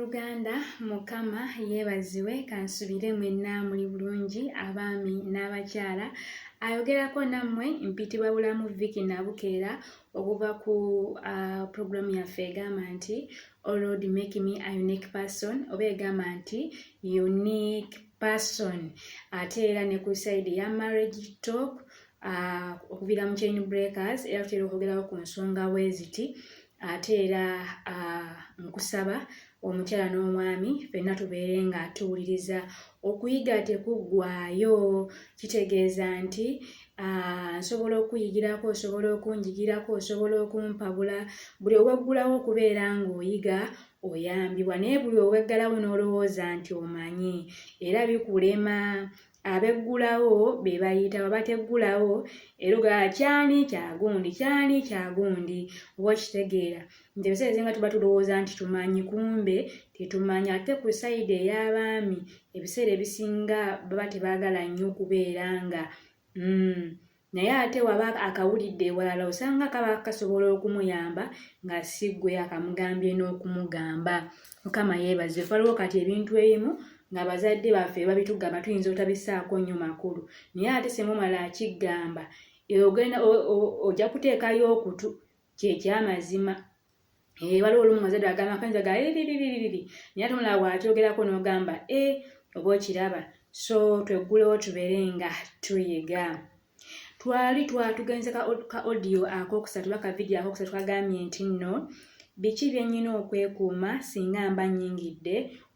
Abooluganda Mukama yeebazibwe kansubire mwenna muli bulungi abaami n'abakyala ayogerako nammwe mpitibwa Bulamu Vicky Nabukeera okuva ku programu yaffe egamba nti "Oh Lord make me a unique person" oba egamba nti unique person ate era ne ku side ya marriage talk okuvira mu chain breakers era tutera okwogerako ku nsonga bweziti ate era nkusaba omukyala n'omwami ffenna tubeere nga tuwuliriza okuyiga tekuggwaayo kitegeeza nti nsobola okuyigirako osobola okunjigirako osobola okumpabula buli oweggulawo okubeera ng'oyiga oyambibwa naye buli oweggalawo n'olowooza nti omanyi era bikulema abeggulawo be bayita babateggulawo eruga kyani kyagundi oba okitegeera nti ebiseera ebisinga tuba tulowooza nti tumanyi kumbe tetumanyi ate ku sayidi ey'abaami ebiseera ebisinga baba tebaagala nnyo okubeera nga naye ate waba akawulidde ewalala osanga kaba kasobola okumuyamba nga si ggwe akamugambye n'okumugamba. Mukama yeebazibwe. Waliwo kati ebintu ebimu ng'abazadde baffe babitugamba tuyinza otabisaako nnyo makulu naye ate singa omala akigamba ogenda ojja kuteekayo okutu kyekyamazima. Waliwo olumu abazadde bagamba akanyuza ga liriririri naye ate omulala bw'akyogerako n'ogamba oba okiraba. So tweggulewo tubeere nga tuyiga. Twali tugenze ka audio akookusatu oba ka video akookusatu kagambye nti nno biki bye nnina okwekuuma singa mba nnyingidde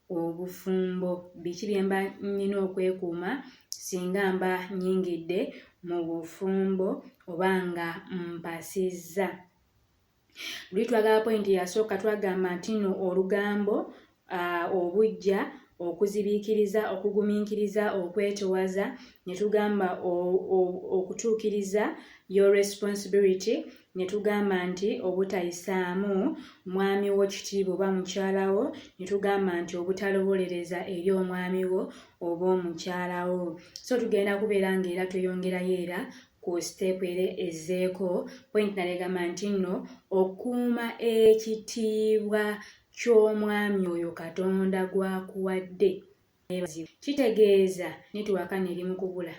obufumbo. Biki bye mba nnina okwekuuma singa mba nnyingidde mu bufumbo oba nga mpasizza. Luli twagala pointi yasooka twagamba nti nno olugambo obujja okuzibiikiriza okugumiikiriza okwetowaza ne tugamba okutuukiriza your responsibility ne tugamba nti obutayisaamu mwami wo kitiibwa oba mukyala wo ne tugamba nti obutalowolereza eri omwami wo oba omukyala wo. So tugenda kubeera ng'era tweyongerayo era ku step ere ezzeeko point nalegamba nti nno okuuma ekitiibwa ky'omwami oyo Katonda gwakuwadde. Kitegeeza nituwakana eri mu kubula.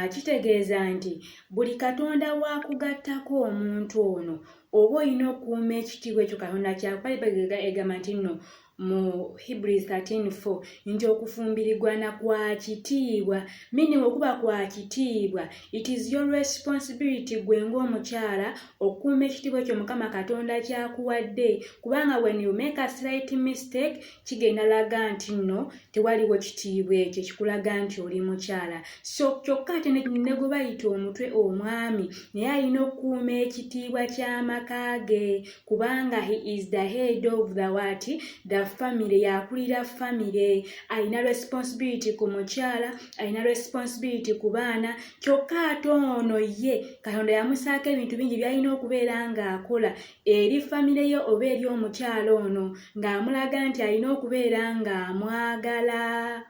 Kitegeeza nti buli Katonda waakugattako omuntu ono oba olina okuuma ekitiibwa ekyo Katonda kyakuwa. Egamba nti nno mu Hebrews 13:4 nti okufumbirigwana kwa kitiibwa. Meaning okuba kwa kitiibwa, it is your responsibility gwe ng'omukyala okuuma ekitiibwa ekyo Mukama Katonda kyakuwadde kubanga when you make a slight mistake kigenda laga nti nno tewaliwo kitiibwa ekyo kikulaga nti oli mukyala. So kyokka ate ne gwe bayita omutwe omwami naye alina okuuma ekitiibwa ky'amaka ge kubanga he is the head of the family, yakulira family. Alina responsibility ku mukyala, alina responsibility ku baana. Kyokka ate ono ye Katonda yamusaako ebintu bingi by'alina okubeera ng'akola eri family ye oba eri omukyala ono ng'amulaga nti alina okubeera ng'amwagala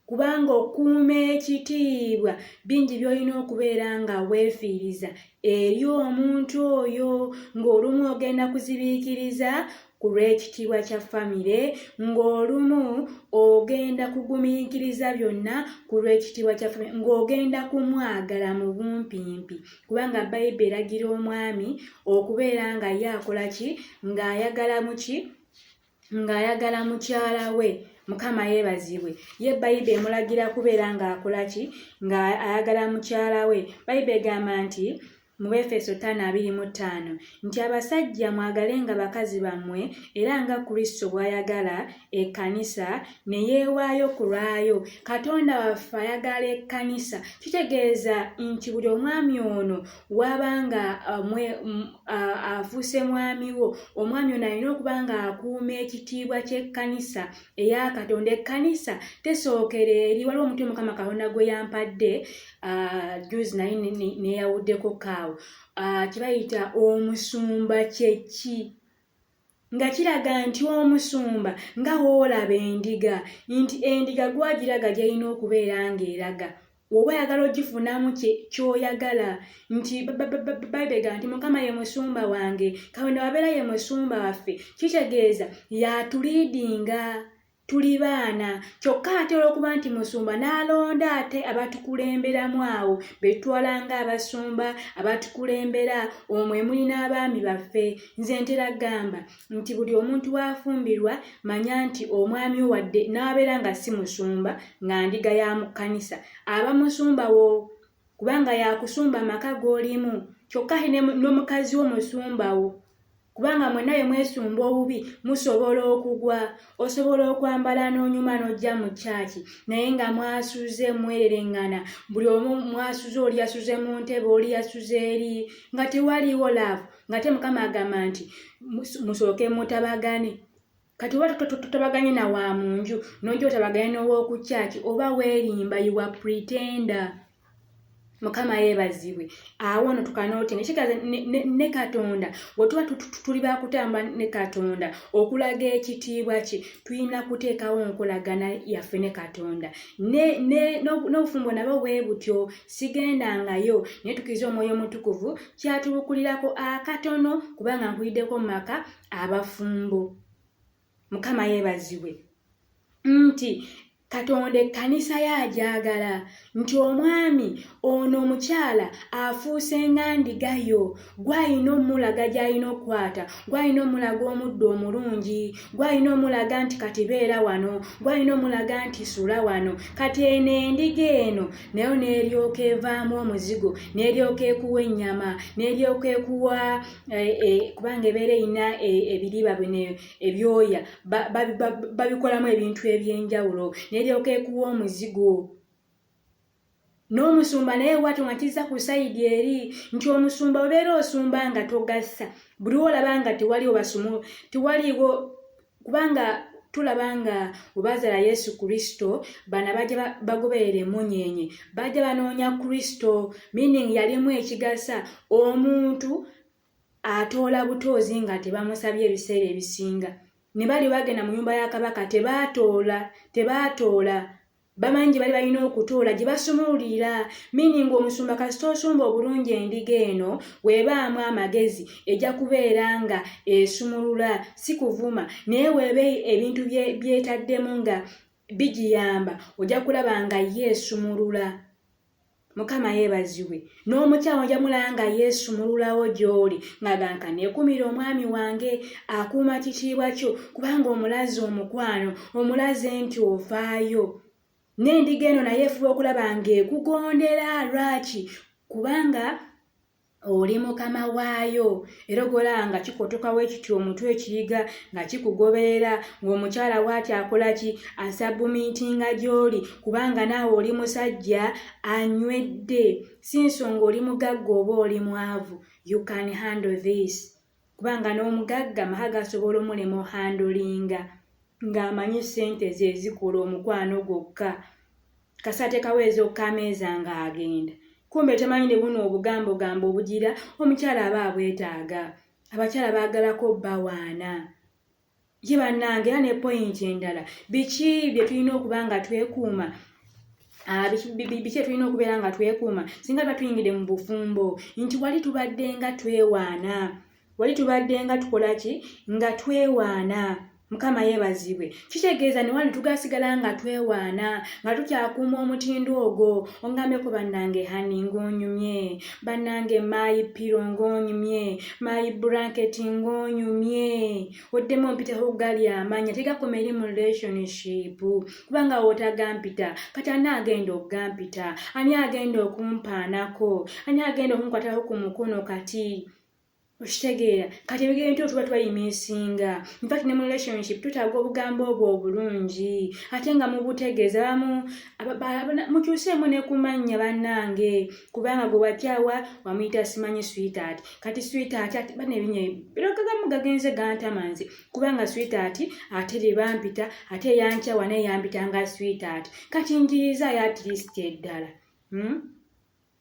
kubanga okuuma ekitiibwa bingi by'olina okubeera nga weefiiriza eri omuntu oyo ng'olumu ogenda kuzibiikiriza ku lw'ekitiibwa kya famire ng'olumu ogenda kugumiikiriza byonna ku lw'ekitiibwa kya famire ng'ogenda kumwagala mu bumpimpi kubanga Bayibuli eragira omwami okubeera nga ye akola ki ng'ayagala mukyala we. Mukama yeebazibwe. Ye Bayibuli emulagira kubeera ng'akola ki ng'ayagala mukyala we. Bayibuli egamba nti mu Efeso 5:25 nti abasajja mwagalenga bakazi bammwe era nga Kristo bw'ayagala ekkanisa ne yeewaayo ku lwayo. Katonda waffe ayagala ekkanisa. Kitegeeza nti buli omwami ono wabanga afuuse mwami wo, omwami ono alina okuba ng'akuuma ekitiibwa ky'ekkanisa eya Katonda. Ekkanisa tesookera eri. Waliwo omuti Mukama Katonda gwe yampadde juzi naye neeyawuddeko kaawo kibayita omusumba kyeki nga kiraga nti omusumba nga woolaba endiga nti endiga gwagiraga gy'erina okubeera ng'eraga oba oyagala ogifunamu ky'oyagala nti Bayibega nti Mukama ye musumba wange, Katonda wabeera ye musumba waffe, kitegeeza yatuliidinga tuli baana. Kyokka ate olw'okuba nti musumba n'alonda ate abatukulemberamu awo betwala ng'abasumba abatukulembera, omwe muli n'abaami baffe. Nze ntera gamba nti buli omuntu wafumbirwa manya nti omwami wadde n'abeera nga si musumba nga ndiga ya mu kkanisa aba musumba wo, kubanga yakusumba amaka g'olimu, kyokka n'omukazi wo musumba wo, kubanga mwenna bwe mwesumba obubi musobola okugwa. Osobola okwambala n'onyuma n'ojja mu kyaki naye nga mwasuze mwerereŋŋana, buli omu mwasuze, oli yasuze mu ntebe, oli yasuze eri, nga tewaliiwo laavu. Nga te Mukama agamba nti musooke mutabagane. Kati oba tutabaganye na wa mu nju n'ojja otabaganye n'ow'oku kyaki, oba weerimba, you are pretender. Mukama yeebazibwe. Awo no tukanooti nekigaza ne Katonda bwe tuba tuli bakutamba ne Katonda okulaga ekitiibwa kye, tulina kuteekawo nkolagana yaffe ne Katonda. N'obufumbo nabo bwe butyo, sigendangayo naye tukiriza Omwoyo Mutukuvu kyatubukulirako akatono kubanga nkuliddeko mu maka abafumbo. Mukama yeebazibwe nti Katonda ekkanisa yajagala, nti omwami ono omukyala afuuse nga ndigayo, gw'alina omulaga gy'alina okukwata, gw'alina omulaga omuddo omulungi, gw'alina omulaga nti kati beera wano, gw'alina omulaga nti sula wano. Kati eno endiga eno nayo n'eryoka evaamu omuzigo, n'eryoka ekuwa ennyama, n'eryoka ekuwa kubanga ebeera erina ebiriba bino ebyoya babikolamu ebintu eby'enjawulo, n'eryoka ekuwa omuzigo. N'omusumba naye bw'atyo nga kizza ku sayidi eri nti omusumba obeera osumba nga togassa, buli olaba nga tewaliiwo, kubanga tulaba nga bwe bazaala Yesu Kristo bana bajja bagoberera emunyeenye, bajja banoonya Kristo, meaning yalimu ekigasa. Omuntu atoola butoozi nga tebamusabye ebiseera ebisinga. Ne bali bagenda mu nnyumba ya kabaka tebaatoola. Bamanyi bali balina okutoola gye basumululira, meaning omusumba kasita osumba obulungi endiga eno weebaamu amagezi ejja kubeera nga esumulula, si kuvuma. Naye weeba ebintu byetaddemu nga bigiyamba, ojja kulaba nga yeesumulula. Mukama yeebazibwe. N'omukyala ojja mulaba nga yeesumululawo gy'oli ng'aganka neekumira omwami wange, akuuma kitiibwa kyo kubanga omulaze omukwano, omulaze nti ofaayo. N'endiga eno naye efuba okulaba ng'ekugondera. Lwaki? Kubanga oli mukama waayo, era ogolaba nga kikotokawo ekityo omutwe ekiyiga nga kikugoberera, ng'omukyala bw'ati akola ki? Asabumiitinga gy'oli kubanga naawe oli musajja anywedde, si nsonga oli mugagga oba oli mwavu. You can handle this. Kubanga n'omugagga maka gasobola omulema ohandolinga ng'amanyi ssente ze zikola omukwano gwokka. Kasa ateekaweeza okameeza ng'agenda. Kumbe tamanyi ne buno obugambogamba obugira omukyala aba abwetaaga. Abakyala baagalako bawaana. Ye bannange era ne poyinti endala, biki bye tulina okuba nga twekuuma? Biki tulina okubeera nga twekuuma singa tuba tuyingidde mu bufumbo? Nti wali tubadde nga twewaana, wali tubadde nga tukola ki? Nga twewaana. Mukama yeebazibwe. Kitegeeza ne wali tugasigala nga twewaana, nga tukyakuuma omutindo ogwo. Ongambeko bannange hani ng'onyumye, bannange my pillow ng'onyumye, my blanket ng'onyumye. Oddemu ompitaho gali amanya, tegakoma eri mu relationship. Kubanga wotagampita, kati ani agenda okugampita? Ani agenda okumpaanako? Ani agenda okunkwatako ku mukono kati? Okitegeera, kati ebintu tuba twayimisinga. In fact ne mu relationship tutaaga obugambo obwo obulungi ate nga mubutegeeza mukyuseemu ne ku mannya bannange, kubanga gwe wakyawa wamuyita simanyi sweetheart. Kati sweetheart ate bane biragamu gagenze gantamanzi, kubanga sweetheart ate libampita ate yankyawa naye yampita nga sweetheart. Kati njiriza ya at least eddala.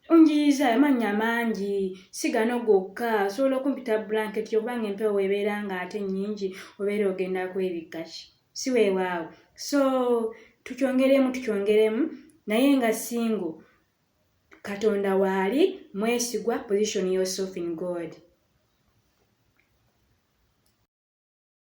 Onjiza amanya mangi, sigano gokka, sobola okumpita blanket kubanga empewo ebeera nga ate nnyingi obeera ogenda kwebikaki. Si weewaawo. So tukyongeremu naye nga single Katonda waali mwesigwa, position yourself in God.